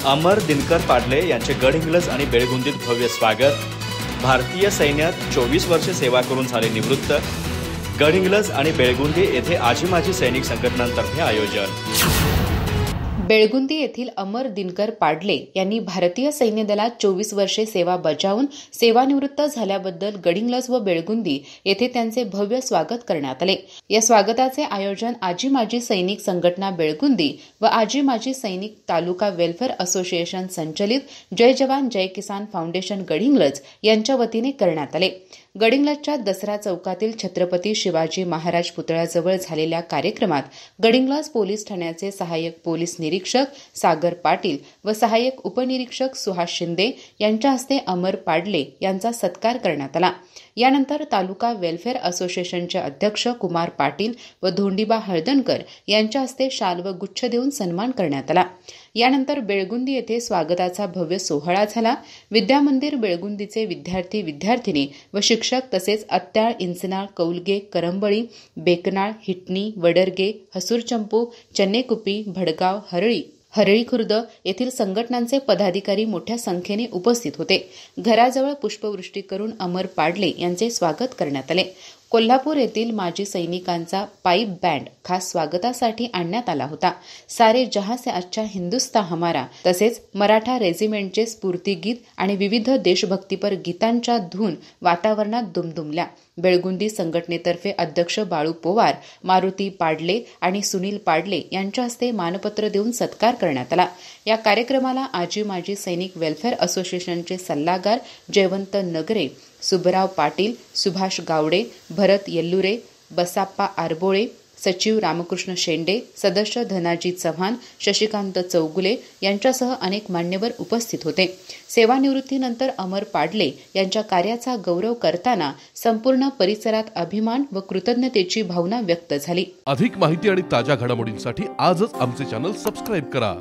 अमर दिनकर पाडले यांचे गडहिंग्लज आणि बेळगुंदीत भव्य स्वागत। भारतीय सैन्यात 24 वर्षे सेवा करून झाले निवृत्त। गडहिंग्लज आणि बेळगुंदी येथे आजी माजी सैनिक संघटनांतर्फे आयोजन। बेळगुंदी येथील अमर दिनकर पाडले यांनी भारतीय सैन्य दलात 24 वर्षे सेवा बजावून सेवानिवृत्त झाल्याबद्दल गडहिंग्लज व बेळगुंदी येथे त्यांचे भव्य स्वागत करण्यात आले। या स्वागताचे आयोजन आजी माजी सैनिक संघटना बेळगुंदी व आजी माजी सैनिक तालुका वेलफेअर असोसिएशन संचलित जय जवान जय किसान फाउंडेशन गडहिंग्लज यांच्या वतीने करण्यात आले। गडहिंग्लजच्या दसरा चौकातील छत्रपती शिवाजी महाराज पुतळ्याजवळ झालेल्या कार्यक्रमात गडहिंग्लज पोलीस ठाण्याचे सहाय्यक पोलीस निरीक्षक सागर पाटील व सहाय्यक उपनिरीक्षक सुहास शिंदे यांच्या हस्ते अमर पाडले यांचा सत्कार करण्यात आला। यानंतर तालुका वेलफेअर असोसिएशनचे अध्यक्ष कुमार पाटील व धोंडीबा हळदणकर यांच्या हस्ते शाल व गुच्छ देऊन सन्मान करण्यात आला। यानंतर बेळगुंदी येथे स्वागताचा भव्य सोहळा झाला। विद्यामंदिर बेळगुंदीचे विद्यार्थी विद्यार्थिनी व शिक्षक तसेच अत्याळ इंचनाळ कौलगे करंबळी बेकनाळ हिटणी वडरगे हसूरचंपू चन्नेकुपी भडगाव हरळी खुर्द येथील संघटनांचे पदाधिकारी मोठ्या संख्येने उपस्थित होते। घराजवळ पुष्पवृष्टी करून अमर पाडले यांचे स्वागत करण्यात आले। कोल्हापूर येथील माजी सैनिकांचा पाईप बँड खास स्वागतासाठी आणण्यात आला होता। सारे जहां से अच्छा हिंदुस्तान हमारा तसेच मराठा रेजिमेंटचे स्फूर्तिगीत आणि विविध देशभक्तीपर गीतांच्या धून वातावरणात दुमदुमल्या। बेळगुंदी संघटनेतर्फे अध्यक्ष बाळू पोवार, मारुती पाडले आणि सुनील पाडले यांच्या हस्ते मानपत्र देऊन सत्कार करण्यात आला। या कार्यक्रमाला आजी माजी सैनिक वेलफेअर असोसिएशनचे सल्लागार जयवंत नगरे, सुबराव पाटील, सुभाष गावडे, भरत येल्लुरे, बसाप्पा आरबोळे, सचिव रामकृष्ण शेंडे, सदस्य धनाजी चव्हाण, शशिकांत चौगुले यांच्यासह अनेक मान्यवर उपस्थित होते। सेवानिवृत्तीनंतर अमर पाडले यांच्या कार्याचा गौरव करताना संपूर्ण परिसरात अभिमान व कृतज्ञतेची भावना व्यक्त झाली। अधिक माहिती आणि ताज्या घडामोडींसाठी आजच आमचे चॅनल सबस्क्राइब करा।